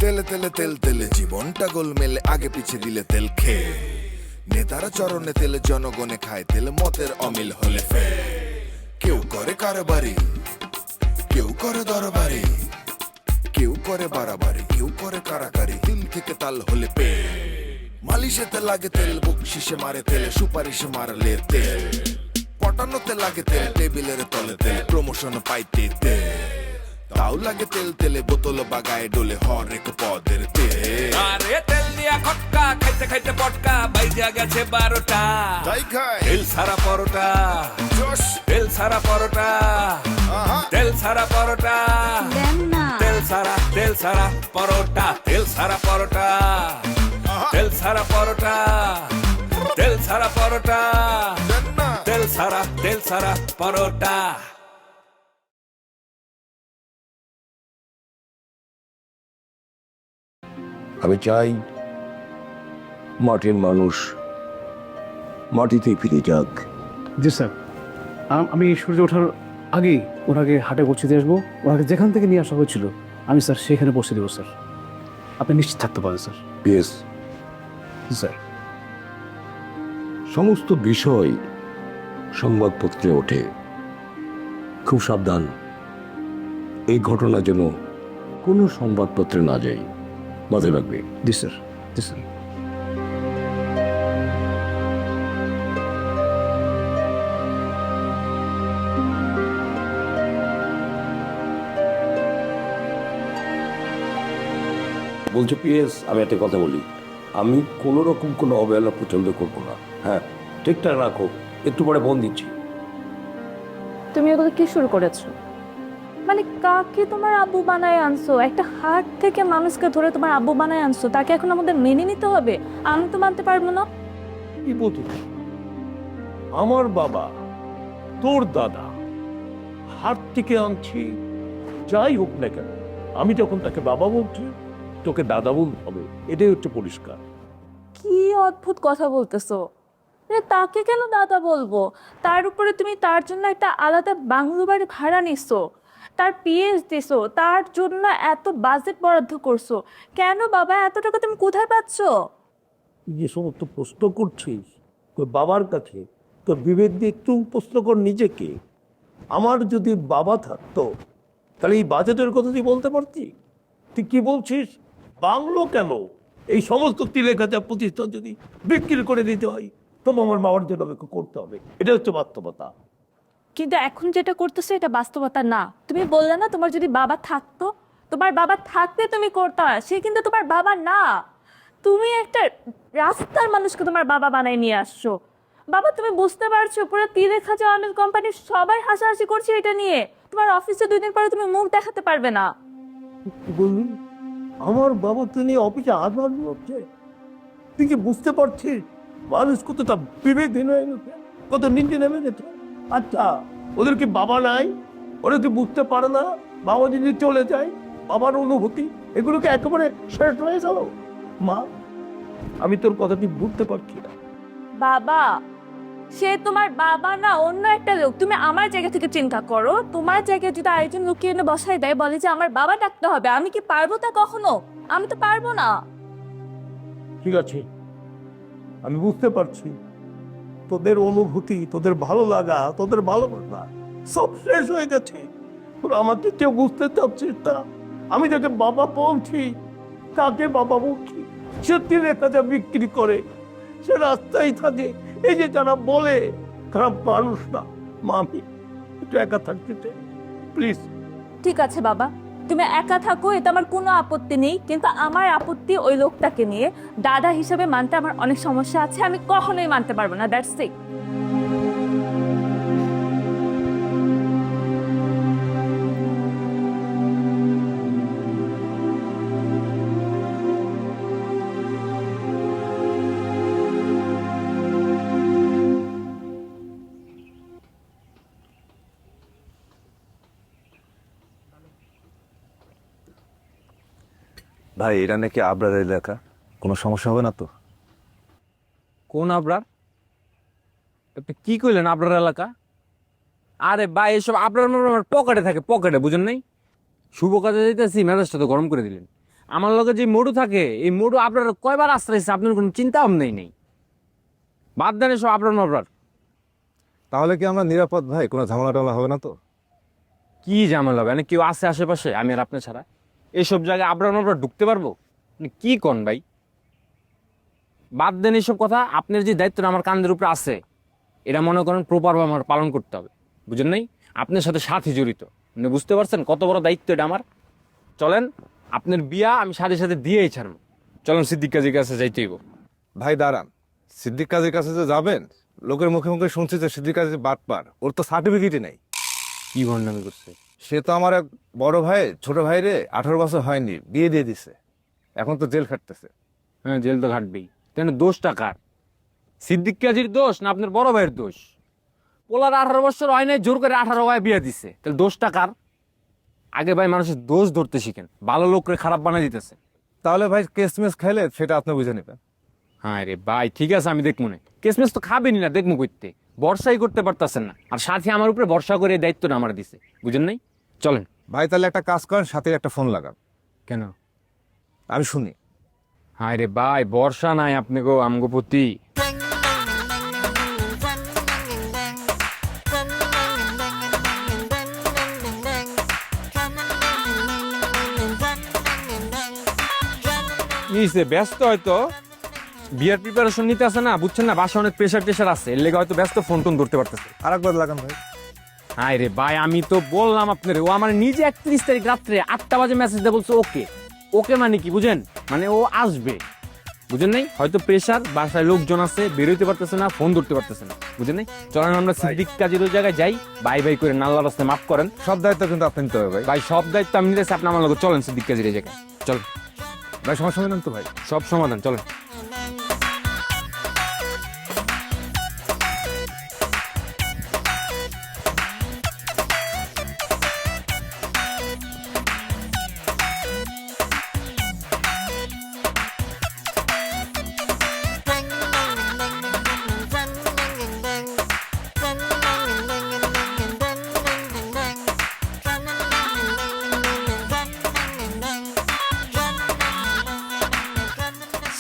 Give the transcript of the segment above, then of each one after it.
তেলে তেলে তেল তেলে জীবনটা গোলমেলে, আগে পিছে দিলে তেল খেয়ে। নেতারা চরণে তেলে, জনগণে খায় তেল, মতের অমিল হলে ফে। কেউ করে কারবারি, কেউ করে দরবারি, কেউ করে বাড়াবাড়ি, কেউ করে কারাকারি, দিল থেকে তাল হলে পে। মালিশেতে লাগে তেল, বকশিসে মারে তেল, সুপারিশে মারলে তেল, পটানোতে লাগে তেল, টেবিলের তলে তেল, প্রমোশন পাইতে তেল। তাও লাগে তেল তেলে, বোতল বাগায় ডোলে হরেক পদের তেল। আরে তেল দিয়া খটকা খাইতে খাইতে পটকা বাইজা গেছে 12টা। তাই খায় তেল সারা পরোটা, জোশ তেল সারা পরোটা, আহা তেল সারা পরোটা, দেন না। তেল সারা পরোটা, তেল সারা পরোটা, আহা তেল সারা পরোটা, তেল সারা পরোটা, দেন না। তেল সারা পরোটা। আমি চাই মাটির মানুষ মাটিতেই ফিরে যাক। জি স্যার, আমি সূর্য ওঠার আগেই ওনাকে হাটে পৌঁছে দিয়ে আসবো। ওনাকে যেখান থেকে নিয়ে আসা হয়েছিল আমি স্যার সেখানে পৌঁছে দেবো স্যার। আপনি নিশ্চিত থাকতে পারেন স্যার। বেশ, জি স্যার। সমস্ত বিষয় সংবাদপত্রে ওঠে, খুব সাবধান। এই ঘটনা যেন কোনো সংবাদপত্রে না যায়, মাথায় রাখবে। জি স্যার, জি স্যার। বলছো পিএস, আমি একটা কথা বলি, আমি কোনো রকম কোনো অবহেলা পছন্দ করবো না। হ্যাঁ, ঠিকঠাক রাখো, একটু পরে ফোন দিচ্ছি। তুমি এগুলো কি শুরু করেছো? মানে কাকে তোমার আব্বু বানায় আনছো? একটা হাট থেকে মানুষকে ধরে তোমার আব্বু বানায় আনছো, তাকে এখন আমাদের মেনে নিতে হবে? আমি তো মানতে পারবো না। কি বলছো? আমার বাবা, তোর দাদা হাট থেকে আনছি, যাই হোক না কেন, আমি যখন তাকে বাবা বলছি, তোকে দাদা বলতে হবে, এটাই হচ্ছে পরিষ্কার। কি অদ্ভুত কথা বলতেছো! তাকে কেন দাদা বলবো? তার উপরে তুমি তার জন্য একটা আলাদা বাংলো বাড়ি ভাড়া নিছো, তার পিএস দিছো, তার জন্য এত বাজেট বরাদ্দ করছো। কেন বাবা, এত টাকা তুমি কোথায় পাচ্ছো? তুই যে সমস্ত প্রশ্ন করছিস তোর বাবার কাছে, তোর বিবেক দিয়ে একটু প্রশ্ন কর নিজেকে। আমার যদি বাবা থাকতো তাহলে এই বাজেটের কথা তুই বলতে পারতি? তুই কি বলছিস? বাংলো কেন, এই সমস্ত 3,000 প্রতিষ্ঠান যদি বিক্রি করে দিতে হয় তবে আমার বাবার জন্য আমাকে করতে হবে, এটা হচ্ছে বাস্তবতা। কিন্তু এখন যেটা করতেছো এটা বাস্তবতা না। তুমি বললে না তোমার যদি বাবা থাকতো, তোমার বাবা থাকতে তুমি করতে, সে কিন্তু তোমার বাবা না। তুমি একটা রাস্তার মানুষকে তোমার বাবা বানায় নিয়ে আসছো। বাবা তুমি বুঝতে পারছো, পুরো 3,000 অনেক কোম্পানির সবাই হাসাহাসি করছে এটা নিয়ে। তোমার অফিসে 2 দিন পরে তুমি মুখ দেখাতে পারবে না। কি বললি? আমার বাবা তো নিয়ে অফিসে আধার হচ্ছে, তুই কি বুঝতে পারছিস মানুষ কতটা বিবেকহীন হয়ে গেছে, কত নিচে নেমে গেছে? আচ্ছা, ওদের কি বাবা নাই? ওরা কি বুঝতে পারে না বাবা যদি চলে যায় বাবার অনুভূতি এগুলোকে একেবারে শেষ হয়ে গেল? মা, আমি তোর কথাটি বুঝতে পারছি না। বাবা, সে তোমার বাবা না, অন্য একটা লোক। তুমি আমার জায়গা থেকে চিন্তা করো। তোমার জায়গায় যদি আরেকজন লোককে এনে বসাই দেয়, বলে যে আমার বাবা ডাকতে হবে, আমি কি পারবো তা কখনো? আমি তো পারবো না। ঠিক আছে, আমি বুঝতে পারছি তোদের অনুভূতি, তোদের ভালো লাগা, তোদের ভালোবাসা সব শেষ হয়ে গেছে। তোরা আমাকে কেউ বুঝতে চাচ্ছিস না। আমি যাকে বাবা বলছি, কাকে বাবা বলছি? সে 3,000 বিক্রি করে, সে রাস্তায় থাকে। এই যে যারা বলে খারাপ মানুষ না, মা আমি একটু একা থাকতে চাই, প্লিজ। ঠিক আছে বাবা, তুমি একা থাকো, এতে আমার কোনো আপত্তি নেই। কিন্তু আমার আপত্তি ওই লোকটাকে নিয়ে। দাদা হিসেবে মানতে আমার অনেক সমস্যা আছে, আমি কখনোই মানতে পারবো না। That's it. ভাই, এটা নাকি আবরার এলাকা, কোনো সমস্যা হবে না তো? কোন আবরার? আপনি কি কইলেন আবরার এলাকা? আরে ভাই, এসব আবরার আমার পকেটে থাকে, পকেটে, বুঝেন নাই? শুভ কাজে যাইতেছি, মেজাজটা তো গরম করে দিলেন। আমার লগে যে মরু থাকে এই মরু আপনার কয়বার আশ্রইছে আপনার কোনো চিন্তা ভাবনাই নেই। বাদ দেন সব আপনার মাবরার। তাহলে কি আমরা নিরাপদ ভাই? কোনো ঝামেলা টামেলা হবে না তো? কি ঝামেলা হবে? মানে কেউ আছে আশেপাশে আমি আর আপনি ছাড়া? এইসব জায়গায় আপনার মাবরার ঢুকতে পারবো? আপনি কি কন ভাই? বাদ দেন এইসব কথা। আপনার যে দায়িত্বটা আমার কাঁধের উপরে আছে এটা মনে করেন প্রপারভাবে আমার পালন করতে হবে, বুঝেন নাই? আপনার সাথে সাথে জড়িত, মানে বুঝতে পারছেন কত বড় দায়িত্ব এটা আমার। চলেন, আপনার বিয়া আমি সাথে সাথে দিয়েই ছাড়বো। চলেন সিদ্দিক কাজীর কাছে যাইতেইব। ভাই দাঁড়ান, সিদ্দিক কাজীর কাছে যে যাবেন, লোকের মুখে মুখে শুনছি যে সিদ্দিক কাজী বাটপার, ওর তো সার্টিফিকেটই নেই। কি ভণ্ডামি করছে? সে তো আমার এক বড় ভাই, ছোট ভাই রে 18 বছর হয়নি, বিয়ে দিয়ে দিছে, এখন তো জেল খাটতেছে। হ্যাঁ, জেল তো ঘাটবেই। তেন দোষটা কার? সিদ্দিক কাজীর দোষ না আপনার বড় ভাইয়ের দোষ? পোলার 18 বছর হয় নাই, জোর করে 18 ভাই বিয়ে দিছে, তাহলে দোষটা কার? আগে ভাই মানুষের দোষ ধরতে শিখেন, ভালো লোকরে খারাপ বানাই দিতেছে। তাহলে ভাই কেসমেস খাইলে সেটা আপনি বুঝে নেবেন। হ্যাঁ রে ভাই, ঠিক আছে আমি দেখবো না। কেসমেস তো খাবেনি না, দেখবো করতে। বর্ষাই করতে পারতেছেন না, আর সাথে আমার উপরে ভরসা করে এই দায়িত্বটা আমার দিছে, বুঝেন নাই? চলেন। ভাই তাহলে একটা কাজ করেন, সাথে একটা ফোন লাগান, কেন? আমি শুনি। হায় রে ভাই, বর্ষা নাই আপনি গো আমগো প্রতি। নিচে ব্যস্ত হয়তো, বিয়ার প্রিপারেশন নিতে আছে না, বুঝছেন না? বাসা অনেক প্রেশার টেশার আছে, এর লেগে হয়তো ব্যস্ত, ফোন টোন ধরতে পারতেছে। আরেকবার লাগান ভাই। হায় রে ভাই, আমি তো বললাম আপনারে, ও আমার নিজে 31 তারিখ রাত্রে 8টা বাজে মেসেজ দিয়ে বলছে ওকে। ওকে মানে কি বুঝেন? মানে ও আসবে, বুঝেন নাই? হয়তো প্রেশার, বাসায় লোকজন আছে, বেরোইতে পারতেছে না, ফোন ধরতে পারতেছে না, বুঝেন নাই? চলেন আমরা সিদ্দিক কাজীর ওই জায়গায় যাই, বাই বাই করে আল্লাহর রাস্তায় মাফ করেন। সব দায়িত্ব কিন্তু আপনি নিতে হবে ভাই। ভাই সব দায়িত্ব আমি নিতেছি, আপনি আমার লোক চলেন সিদ্দিক কাজীর এই জায়গায়। চল ভাই সমস্যা নেই তো ভাই? সব সমাধান, চলেন।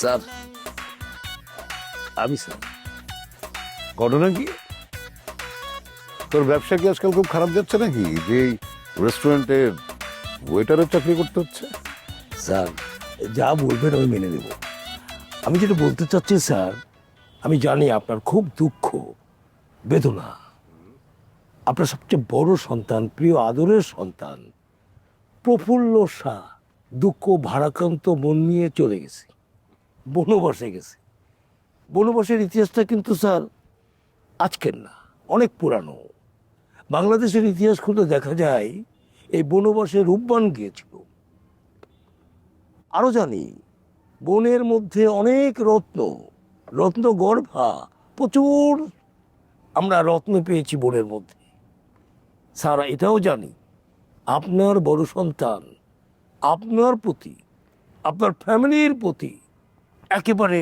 স্যার, আমি স্যার। ঘটনা কি? তোর ব্যবসা কি আজকাল খুব খারাপ যাচ্ছে নাকি, যে রেস্টুরেন্টে ওয়েটারের চাকরি করতে হচ্ছে? স্যার, যা বলবেন আমি মেনে নেব। আমি যেটা বলতে চাচ্ছি স্যার, আমি জানি আপনার খুব দুঃখ বেদনা। আপনার সবচেয়ে বড় সন্তান, প্রিয় আদরের সন্তান প্রফুল্ল শাহ দুঃখ ভারাক্রান্ত মন নিয়ে চলে গেছে, বনবাসে গেছে। বনবাসের ইতিহাসটা কিন্তু স্যার আজকের না, অনেক পুরানো। বাংলাদেশের ইতিহাস খুলে দেখা যায় এই বনবাসে রূপবান গিয়েছিল। আরো জানি বনের মধ্যে অনেক রত্ন, রত্ন গর্ভা, প্রচুর আমরা রত্ন পেয়েছি বনের মধ্যে। স্যার, এটাও জানি আপনার বড় সন্তান আপনার প্রতি, আপনার ফ্যামিলির প্রতি একেবারে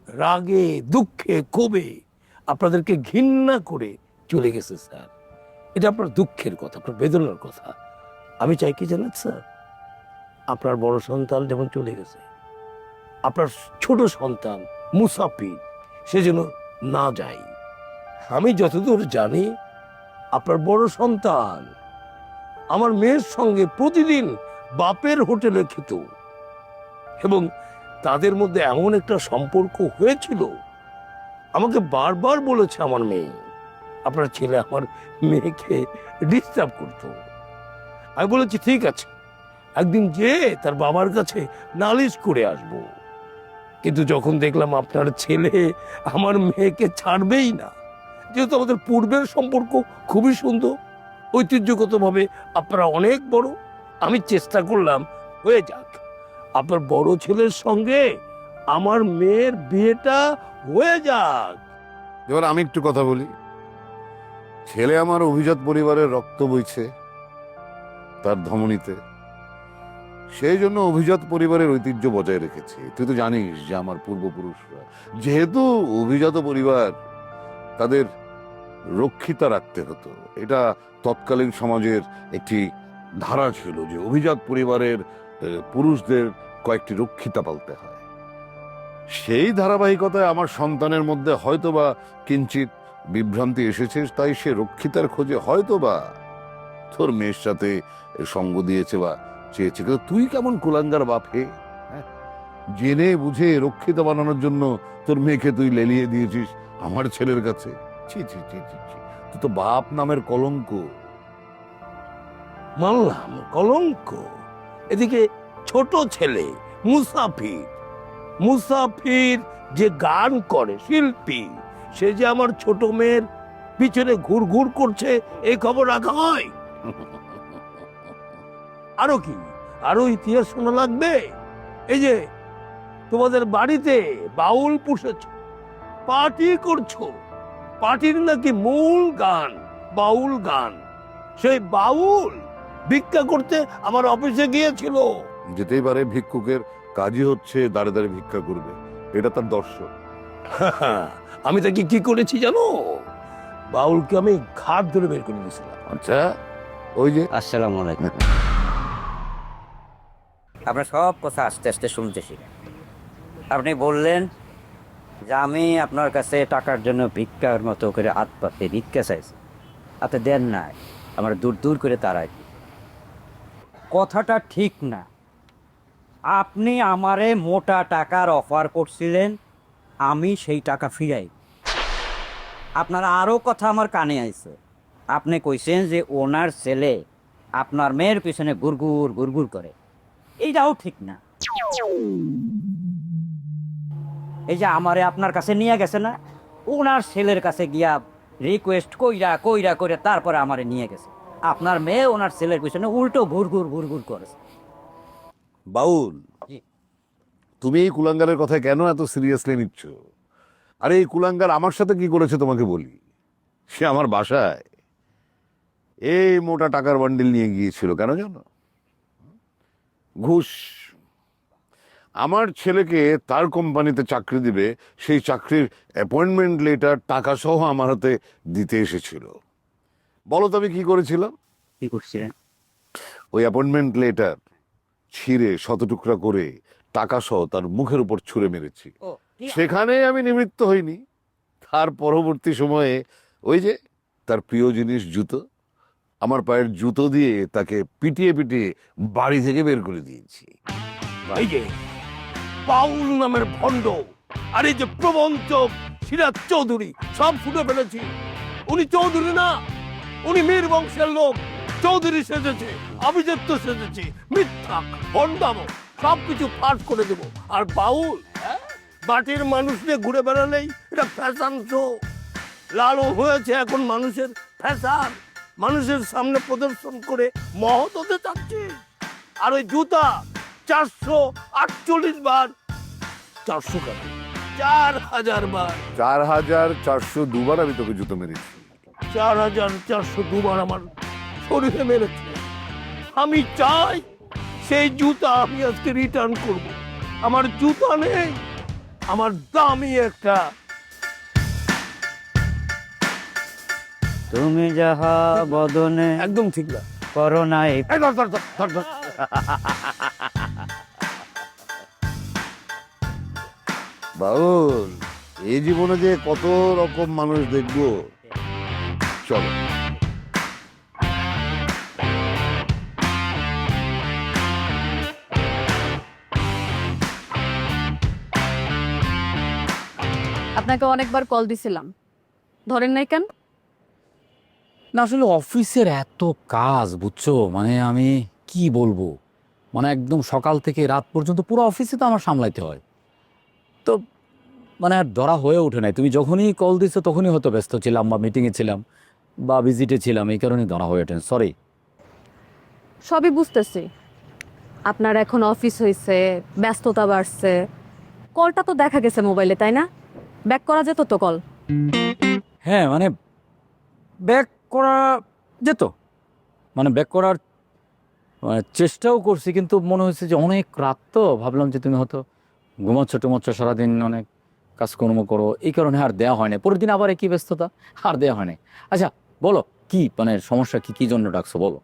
রাগে দুঃখে ক্ষোভে আপনাদেরকে ঘৃণা করে চলে গেছে স্যার। এটা আপনার দুঃখের কথা, আপনার বেদনার কথা। আমি চাই কি জানেন স্যার, আপনার বড় সন্তান যেমন চলে গেছে, আপনার ছোট সন্তান মুসাফির সে যেন না যায়। আমি যতদূর জানি আপনার বড় সন্তান আমার মেয়ের সঙ্গে প্রতিদিন বাপের হোটেলে খেত, এবং তাদের মধ্যে এমন একটা সম্পর্ক হয়েছিল, আমাকে বারবার বলেছে আমার মেয়ে, আপনার ছেলে আমার মেয়েকে ডিস্টার্ব করতো। আমি বলেছি ঠিক আছে, একদিন যে তার বাবার কাছে নালিশ করে আসবো। কিন্তু যখন দেখলাম আপনার ছেলে আমার মেয়েকে ছাড়বেই না, যেহেতু আমাদের পূর্বের সম্পর্ক খুবই সুন্দর, ঐতিহ্যগতভাবে আপনারা অনেক বড়, আমি চেষ্টা করলাম হয়ে যাক, আপনার বড় ছেলের সঙ্গে আমার মেয়ের বিয়েটা হয়ে যাক। এবার আমি একটু কথা বলি। ছেলে আমার অভিজাত পরিবারের রক্ত বইছে তার ধমনীতে, সেই জন্য অভিজাত পরিবারের ঐতিহ্য বজায় রেখেছি। তুই তো জানিস যে আমার পূর্বপুরুষরা যেহেতু অভিজাত পরিবার, তাদের রক্ষিতা রাখতে হতো। এটা তৎকালীন সমাজের একটি ধারা ছিল যে অভিজাত পরিবারের পুরুষদের কয়েকটি রক্ষিতা পালতে হয়। সেই ধারাবাহিকতায় আমার সন্তানের মধ্যে হয়তোবা কিঞ্চিত বিভ্রান্তি এসেছে, তাই সে রক্ষিতার খোঁজে হয়তোবা তোর মেয়ের সাথে সঙ্গ দিয়েছে বা চেয়েছে। কিন্তু তুই কেমন কুলাঙ্গার বাপ হে, হ্যাঁ? জেনে বুঝে রক্ষিতা বানানোর জন্য তোর মেয়েকে তুই লেলিয়ে দিয়েছিস আমার ছেলের কাছে। ছি ছি ছি ছি ছি। তুই তো বাপ নামের কলঙ্ক। মানলাম কলঙ্ক, এদিকে ছোট ছেলে মুসাফির, মুসাফির যে গান করে শিল্পী, সে যে আমার ছোট মেয়ের পিছনে ঘুরঘুর করছে, এই খবর রাখা হয়? আরো কি, আরো ইতিহাস শোনা লাগবে? এই যে তোমাদের বাড়িতে বাউল পুষেছ, পার্টি করছো, পার্টির নাকি মূল গান বাউল গান। সেই বাউল ভিক্ষা করতে আমার অফিসে গিয়েছিল। যেতেই পারে, ভিক্ষুকের কাজই হচ্ছে দাঁড়ে দাঁড়ে ভিক্ষা করবে, এটা তার দর্শন। আমি তাকে কি করেছি জানো? বাউলকে আমি ঘাট ধরে বের করে দিয়েছিলাম। আচ্ছা, ওই যে আসসালামু আলাইকুম। আপনার সব কথা আস্তে আস্তে শুনতেছি। আপনি বললেন যে আমি আপনার কাছে টাকার জন্য ভিক্ষার মতো করে হাত পাতে ভিক্ষা চাইছি, আপনি দেন নাই, আমার দূর দূর করে তাড়াই। কথাটা ঠিক না। আপনি আমারে মোটা টাকার অফার করছিলেন, আমি সেই টাকা ফিরাই। আপনার আরও কথা আমার কানে আইছে। আপনি কইছেন যে ওনার ছেলে আপনার মেয়ের পিছনে গুড়গুড় গুড়গুড় করে, এইটাও ঠিক না। এই যে আমারে আপনার কাছে নিয়ে গেছে না, ওনার ছেলের কাছে গিয়া রিকোয়েস্ট কইরা কইরা করে তারপরে আমারে নিয়ে গেছে। আপনার মেয়ে ওনার ছেলের পিছনে উল্টো ঘুরঘুর ঘুরঘুর করেছে। বাউল, জি। তুমি এই কুলাঙ্গারের কথা কেন এত সিরিয়াসলি নিচ্ছ? আরে এই কুলাঙ্গার আমার সাথে কি করেছে তোমাকে বলি। সে আমার বাসায় এই মোটা টাকার বান্ডিল নিয়ে গিয়েছিল, কেন জানো? ঘুষ। আমার ছেলেকে তার কোম্পানিতে চাকরি দিবে, সেই চাকরির অ্যাপয়েন্টমেন্ট লেটার টাকা সহ আমার হাতে দিতে এসেছিল। বলো তো আমি কি করেছিলাম? কি করছিলেন? ওই অ্যাপয়েন্টমেন্ট লেটার ছিঁড়ে শতটুকরা করে টাকা সহ তার মুখের উপর ছুঁড়ে মেরেছি। সেখানে আমি নিবৃত্ত হইনি। তার পরবর্তী সময়ে ওই যে তার প্রিয় জিনিস জুতো, আমার পায়ের জুতো দিয়ে তাকে পিটিয়ে পিটিয়ে বাড়ি থেকে বের করে দিয়েছি। এই যে বাউল নামের ভণ্ড আর এই যে প্রবঞ্চক সিরাজ চৌধুরী, সব ফুটে ফেলেছি। উনি চৌধুরী না, উনি মীর বংশের লোক। চৌধুরী সেজেছে, অভিজাত্য সেজেছে, মিথ্যা ভণ্ডাম সবকিছু ফাঁস করে দেব। আর বাউল বাটির মানুষ নিয়ে ঘুরে বেড়ালেই এটা ফ্যাশন শো। লালু হয়েছে এখন মানুষের ফ্যাশন, মানুষের সামনে প্রদর্শন করে মহৎ হতে চাচ্ছে। আর ওই জুতা 448 বার, 400 কেন 4000 বার, 4402 বার আমি তোকে জুতো মেরেছি। 4402 বার আমার শরীরে মেরেছে। আমি চাই সেই জুতা আমি আজকে রিটার্ন করব। আমার জুতা নেই, আমার দামি একটা। তুমি যাহা বদনে একদম ঠিক না। করো নাই। এই ধর ধর ধর ধর ধর। বাউল, এই জীবনে যে কত রকম মানুষ দেখবো, চলো। আপনাকে অনেকবার কল দিছিলাম, ধরেন নাই কেন? না আসলে অফিসের এত কাজ বুঝছো, মানে আমি কি বলবো, মানে একদম সকাল থেকে রাত পর্যন্ত পুরো অফিসে তো আমার সামলাইতে হয়, তো মানে আর ধরা হয়ে ওঠে নাই। তুমি যখনই কল দিছো তখনই হয়তো ব্যস্ত ছিলাম বা মিটিংয়ে ছিলাম বা ভিজিটে ছিলাম, এই কারণে ধরা হয়ে ওঠেন, সরি। সবই বুঝতেছি, আপনার এখন অফিস হয়েছে, ব্যস্ততা বাড়ছে, কলটা তো দেখা গেছে মোবাইলে, তাই না? ব্যাক করা যেত তো কল। হ্যাঁ মানে ব্যাক করা যেত, মানে ব্যাক করার মানে চেষ্টাও করছি, কিন্তু মনে হয়েছে যে অনেক রাত, তো ভাবলাম যে তুমি হয়তো ঘুমাচ্ছ টুমাচ্ছ, সারাদিন অনেক কাজকর্ম করো, এই কারণে আর দেওয়া হয় না। পরের দিন আবার একই ব্যস্ততা, আর দেওয়া হয় না। আচ্ছা বলো কি মানে সমস্যা কি, কি জন্য ডাকছো বলো।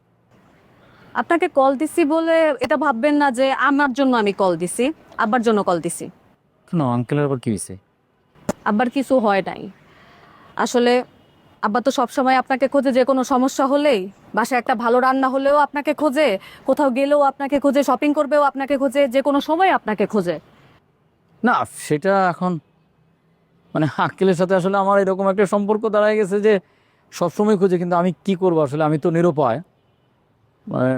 আপনাকে কল দিছি বলে এটা ভাববেন না যে আমার জন্য আমি কল দিছি, আব্বার জন্য কল দিছি। কেন আঙ্কেলের আবার কি হয়েছে? আব্বার কিছু হয় নাই। আসলে আব্বা তো সবসময় আপনাকে খোঁজে, যে কোনো সমস্যা হলেই, বাসায় একটা ভালো রান্না হলেও আপনাকে খোঁজে, কোথাও গেলেও আপনাকে খোঁজে, শপিং করবেও আপনাকে খোঁজে, যে কোনো সময় আপনাকে খোঁজে। না সেটা এখন মানে আঙ্কেলের সাথে আসলে আমার এরকম একটা সম্পর্ক দাঁড়ায় গেছে যে সবসময় খুঁজে, কিন্তু আমি কি করব আসলে, আমি তো নিরুপায়। মানে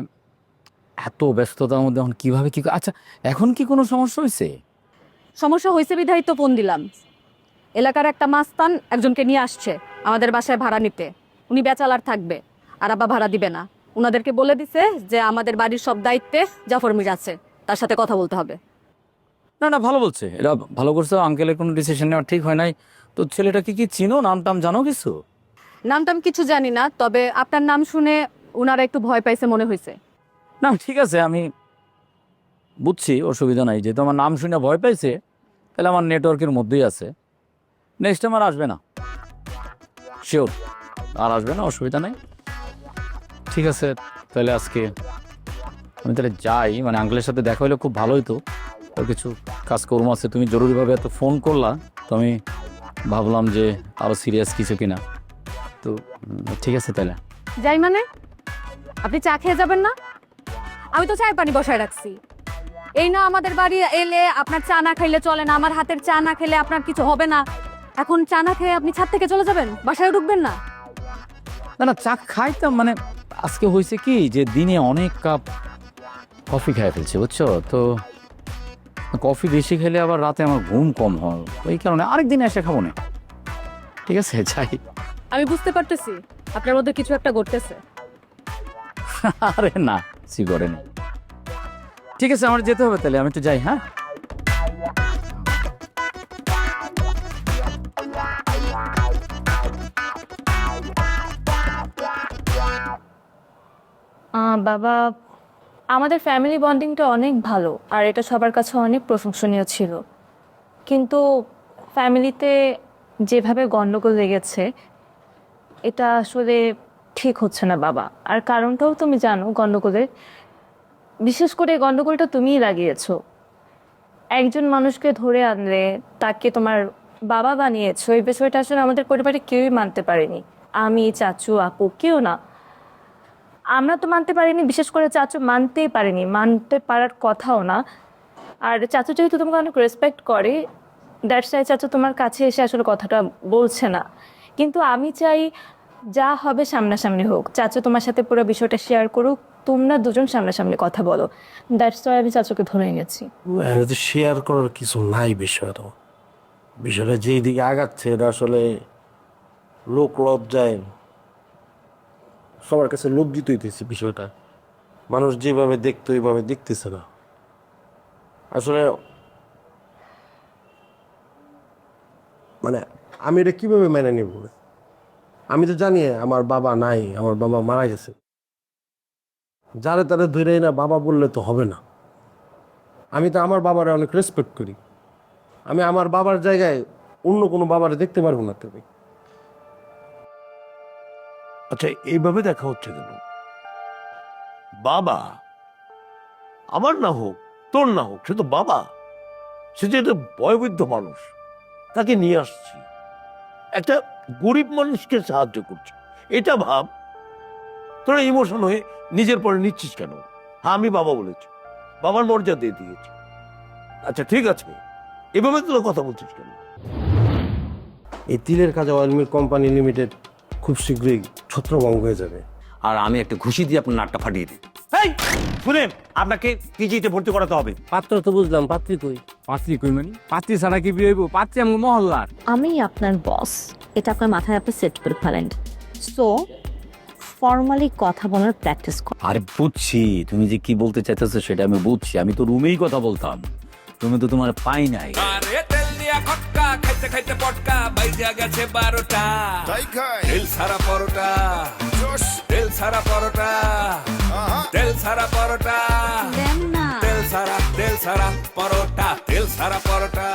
এত ব্যস্ততার মধ্যে এখন কীভাবে কী, আচ্ছা এখন কি কোনো সমস্যা হয়েছে? সমস্যা হয়েছে বিধায় তো ফোন দিলাম। এলাকার একটা মাস্তান একজনকে নিয়ে আসছে আমাদের বাসায় ভাড়া নিতে। উনি বেচালার থাকবে, আর আব্বা ভাড়া দিবে না। ওনাদেরকে বলে দিছে যে আমাদের বাড়ির সব দায়িত্বে জাফর মির আছে, তার সাথে কথা বলতে হবে। না না ভালো বলছে, এরা ভালো করছে। আঙ্কেলের কোনো ডিসিশন নেওয়া ঠিক হয় নাই। তো ছেলেটাকে কি চিনো, নাম টাম জানো কিছু? নামটাম কিছু জানি না, তবে আপনার নাম শুনে ওনারা একটু ভয় পাইছে মনে হয়েছে। না ঠিক আছে, আমি বুঝছি, অসুবিধা নাই। যেহেতু আমার নাম শুনে ভয় পাইছে, তাহলে আমার নেটওয়ার্কের মধ্যেই আছে। নেক্সট টাইম আর আসবে না, শিওর আর আসবে না, অসুবিধা নাই। ঠিক আছে তাহলে আজকে আমি তাহলে যাই। মানে আঙ্কেলের সাথে দেখা হলে খুব ভালো হতো, ওর কিছু কাজকর্ম আছে। তুমি জরুরিভাবে এত ফোন করলা, তো আমি ভাবলাম যে আরও সিরিয়াস কিছু কিনা। তো ঠিক আছে তাহলে। যাই মানে? আপনি চা খেয়ে যাবেন না? আমি তো চায়ের পানি বসায় রাখছি। এই না আমাদের বাড়ি এলে আপনার চা না খাইলে চলে না, আমার হাতের চা না খেলে আপনার কিছু হবে না। এখন চা না খেয়ে আপনি ছাদ থেকে চলে যাবেন, বাসায় ঢুকবেন না? না না চা খাইতাম, মানে আজকে হয়েছে কি যে দিনে অনেক কাপ কফি খাই ফেলছি বুঝছো। তো কফি বেশি খেলে আবার রাতে আমার ঘুম কম হয়, ওই কারণে আরেকদিন এসে খাবো না। ঠিক আছে যাই। আমি বুঝতে পারতেছি আপনার মধ্যে কিছু একটা ঘটতেছে। আরে না সি করেনি। ঠিক আছে আমার যেতে হবে, তাহলে আমি একটু যাই। হ্যাঁ বাবা, আমাদের ফ্যামিলি বন্ডিংটা অনেক ভালো, আর এটা সবার কাছে অনেক প্রশংসনীয় ছিল। কিন্তু ফ্যামিলিতে যেভাবে গণ্ডগোল লেগেছে, এটা আসলে ঠিক হচ্ছে না বাবা। আর কারণটাও তুমি জানো গণ্ডগোলের। বিশেষ করে গণ্ডগোলটা তুমিই লাগিয়েছো। একজন মানুষকে ধরে আনলে তাকে তোমার বাবা বানিয়েছো, এই বিষয়টা আসলে আমাদের পরিবারে কেউই মানতে পারেনি। আমি, চাচু, আপু, কেউ না। আমরা তো মানতে পারিনি, বিশেষ করে চাচু মানতেই পারেনি, মানতে পারার কথাও না। আর চাচু যেহেতু তোমাকে অনেক রেসপেক্ট করে, দ্যাটস ওয়াই চাচু তোমার কাছে এসে আসলে কথাটা বলছে না। কিন্তু আমি চাই যা হবে সামনাসামনি হোক। চাচু তোমার সাথে পুরো বিষয়টা শেয়ার করুক, তোমরা দুজন সামনাসামনি কথা বলো। দ্যাটস ওয়াই আমি চাচুকে ধরে এনেছি। শেয়ার করার কিছু নাই বিষয়টা। বিষয়টা যেই দিকে আগাচ্ছে, এটা আসলে লোক লজ্জায় সবার কাছে লজ্জিত হইতেছে। বিষয়টা মানুষ যেভাবে দেখতো ওইভাবে দেখতেছে না। আসলে মানে আমি এটা কিভাবে মেনে নিব? আমি তো জানি আমার বাবা নাই, আমার বাবা মারা গেছে। যারে তারে ধরে না বাবা বললে তো হবে না। আমি তো আমার বাবারে অনেক রেসপেক্ট করি। আমি আমার বাবার জায়গায় অন্য কোনো বাবারে দেখতে পারবো না। তুমি আচ্ছা এইভাবে দেখা হচ্ছে কেন? বাবা আমার না হোক, তোর না হোক, সে তো বাবা। সে যে একটা বয়োবৃদ্ধ মানুষ, তাকে নিয়ে আসছি, একটা গরিব মানুষকে সাহায্য করছে। এটা ভাব। তোরা ইমোশন হয়ে নিজের পরে নিচ্ছিস কেন? হ্যাঁ আমি বাবা বলেছি, বাবার মর্যাদা দিয়ে দিয়েছি। আচ্ছা ঠিক আছে, এভাবে তোরা কথা বলছিস কেন? এই তিলের কাজে অয়েল মিল কোম্পানি লিমিটেড খুব শীঘ্রই ছত্রভঙ্গ হয়ে যাবে। আর আমি একটা ঘুষি দিয়ে আপনার নাকটা ফাটিয়ে দিই। এই শুনেন, আপনাকে পিজিতে ভর্তি করাতে হবে। পাত্র তো বুঝলাম, পাত্রী কই? পাত্রী কই মানে? পাত্রী ছাড়া কি বিয়ে হইব? পাত্রী আমার মহল্লার। আমি আপনার বস, এটা আপনার মাথায় আপনি সেট করে ফেলেন। সো ফর্মালি কথা বলার প্র্যাকটিস কর। আরে বুঝছি তুমি যে কি বলতে চাইতেছো, সেটা আমি বুঝছি। আমি তো রুমেই কথা বলতাম, তুমি তো তোমার পাই নাই। আরে তেল দিয়া খটকা খাইতে খাইতে পটকা বাইজা গেছে 12টা। তাই খাই তেল ছাড়া পরোটা, জোশ তেল ছাড়া পরোটা, তেল ছাড়া পরোটা, তেল ছাড়া পরোটা, তেল ছাড়া পরোটা।